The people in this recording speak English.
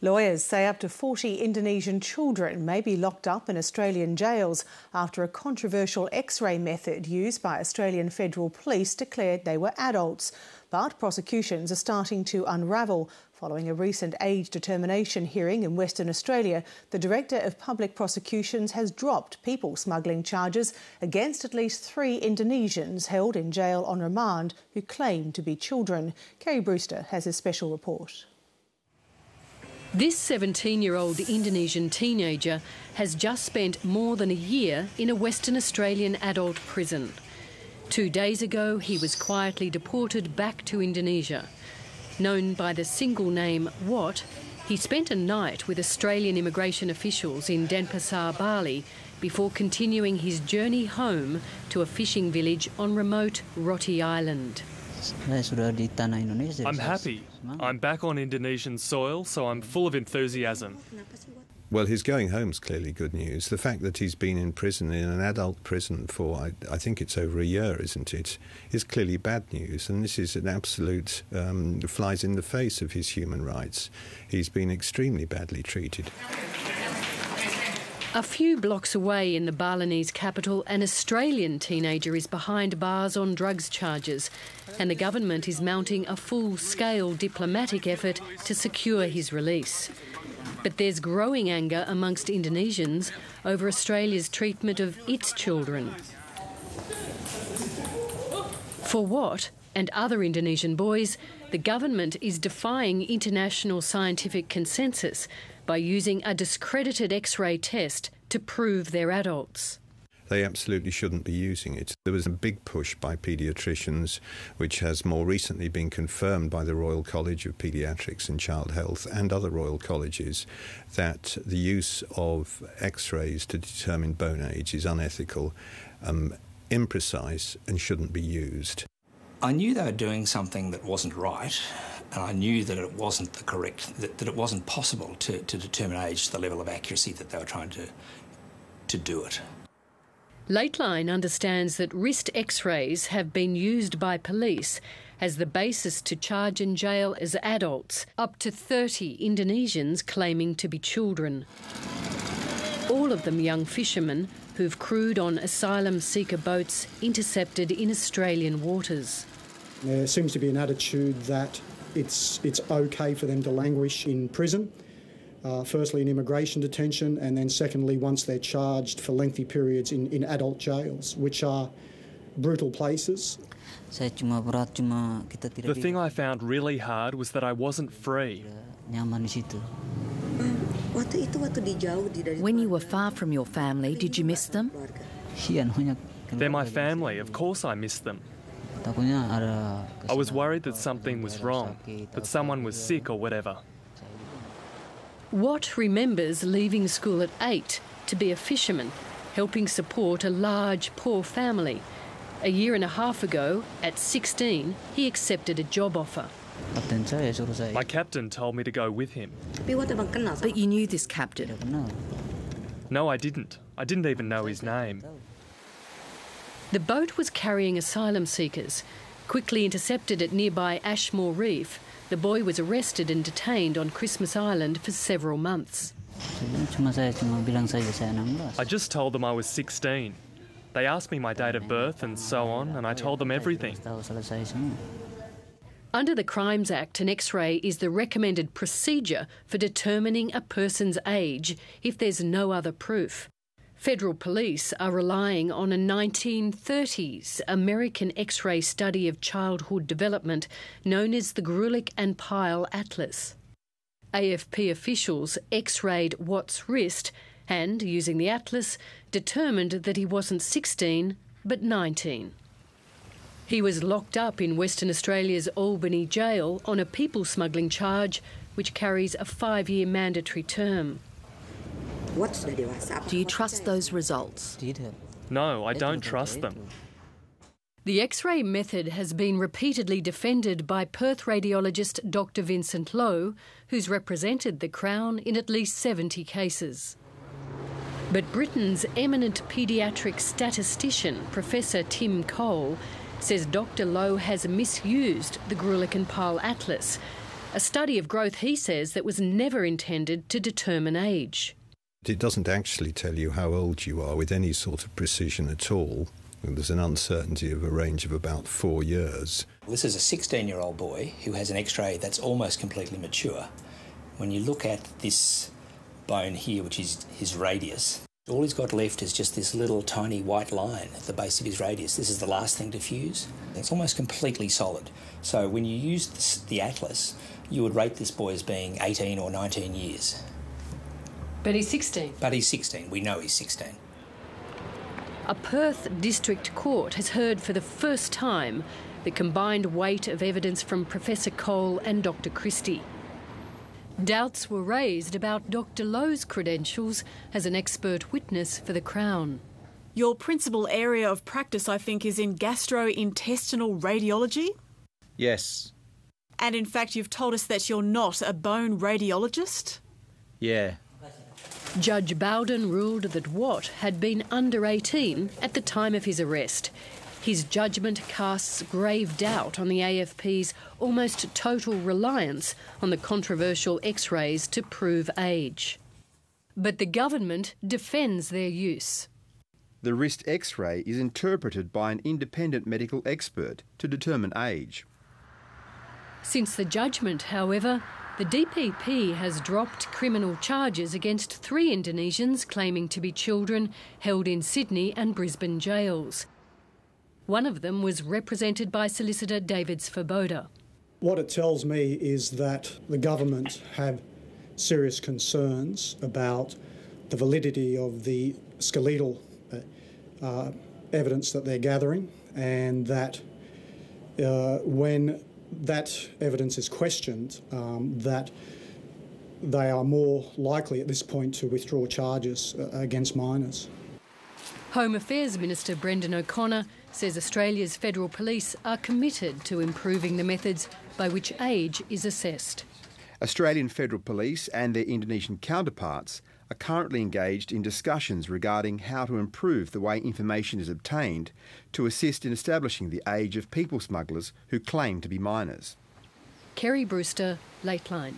Lawyers say up to 40 Indonesian children may be locked up in Australian jails after a controversial X-ray method used by Australian Federal Police declared they were adults. But prosecutions are starting to unravel. Following a recent age determination hearing in Western Australia, the Director of Public Prosecutions has dropped people smuggling charges against at least 3 Indonesians held in jail on remand who claim to be children. Kerry Brewster has his special report. This 17-year-old Indonesian teenager has just spent more than a year in a Western Australian adult prison. 2 days ago, he was quietly deported back to Indonesia. Known by the single name Wat, he spent a night with Australian immigration officials in Denpasar, Bali, before continuing his journey home to a fishing village on remote Roti Island. I'm happy. I'm back on Indonesian soil, so I'm full of enthusiasm. Well, his going home's clearly good news. The fact that he's been in prison, in an adult prison for, I think it's over a year, isn't it, is clearly bad news. And this is an absolute flies in the face of his human rights. He's been extremely badly treated. A few blocks away in the Balinese capital, an Australian teenager is behind bars on drugs charges, and the government is mounting a full-scale diplomatic effort to secure his release. But there's growing anger amongst Indonesians over Australia's treatment of its children. For Wat and other Indonesian boys, the government is defying international scientific consensus by using a discredited X-ray test to prove they're adults. They absolutely shouldn't be using it. There was a big push by paediatricians, which has more recently been confirmed by the Royal College of Paediatrics and Child Health and other royal colleges, that the use of X-rays to determine bone age is unethical, imprecise and shouldn't be used. I knew they were doing something that wasn't right, and I knew that it wasn't that it wasn't possible to determine age to the level of accuracy that they were trying to do it. Lateline understands that wrist X-rays have been used by police as the basis to charge and jail as adults up to 30 Indonesians claiming to be children. All of them young fishermen who've crewed on asylum seeker boats intercepted in Australian waters. There seems to be an attitude that it's okay for them to languish in prison, firstly in immigration detention, and then secondly once they're charged for lengthy periods in adult jails, which are brutal places. The thing I found really hard was that I wasn't free. When you were far from your family, did you miss them? They're my family, of course I miss them. I was worried that something was wrong, that someone was sick or whatever. Wat remembers leaving school at 8 to be a fisherman, helping support a large, poor family. A year and a half ago, at 16, he accepted a job offer. My captain told me to go with him. But you knew this captain? No, I didn't. I didn't even know his name. The boat was carrying asylum seekers. Quickly intercepted at nearby Ashmore Reef, the boy was arrested and detained on Christmas Island for several months. I just told them I was 16. They asked me my date of birth and so on, and I told them everything. Under the Crimes Act, an X-ray is the recommended procedure for determining a person's age if there's no other proof. Federal police are relying on a 1930s American X-ray study of childhood development known as the Grulich and Pyle Atlas. AFP officials X-rayed Wat's wrist and, using the atlas, determined that he wasn't 16 but 19. He was locked up in Western Australia's Albany jail on a people smuggling charge which carries a 5-year mandatory term. Do you trust those results? No, I don't trust them. The X-ray method has been repeatedly defended by Perth radiologist Dr Vincent Lowe, who's represented the Crown in at least 70 cases. But Britain's eminent paediatric statistician, Professor Tim Cole, says Dr Lowe has misused the Grulich and Pyle Atlas, a study of growth, he says, that was never intended to determine age. It doesn't actually tell you how old you are with any sort of precision at all. There's an uncertainty of a range of about 4 years. This is a 16-year-old boy who has an X-ray that's almost completely mature. When you look at this bone here, which is his radius, all he's got left is just this little tiny white line at the base of his radius. This is the last thing to fuse. It's almost completely solid. So when you use the atlas, you would rate this boy as being 18 or 19 years. But he's 16. But he's 16. We know he's 16. A Perth District Court has heard for the first time the combined weight of evidence from Professor Cole and Dr Christie. Doubts were raised about Dr Lowe's credentials as an expert witness for the Crown. Your principal area of practice, I think, is in gastrointestinal radiology? Yes. And in fact, you've told us that you're not a bone radiologist? Yeah. Judge Bowden ruled that Watt had been under 18 at the time of his arrest. His judgment casts grave doubt on the AFP's almost total reliance on the controversial X-rays to prove age. But the government defends their use. The wrist X-ray is interpreted by an independent medical expert to determine age. Since the judgment, however, the DPP has dropped criminal charges against 3 Indonesians claiming to be children held in Sydney and Brisbane jails. One of them was represented by solicitor David Svoboda. What it tells me is that the government have serious concerns about the validity of the skeletal evidence that they're gathering, and that when that evidence is questioned, that they are more likely at this point to withdraw charges against minors. Home Affairs Minister Brendan O'Connor says Australia's federal police are committed to improving the methods by which age is assessed. Australian Federal Police and their Indonesian counterparts are currently engaged in discussions regarding how to improve the way information is obtained to assist in establishing the age of people smugglers who claim to be minors. Kerry Brewster, Lateline.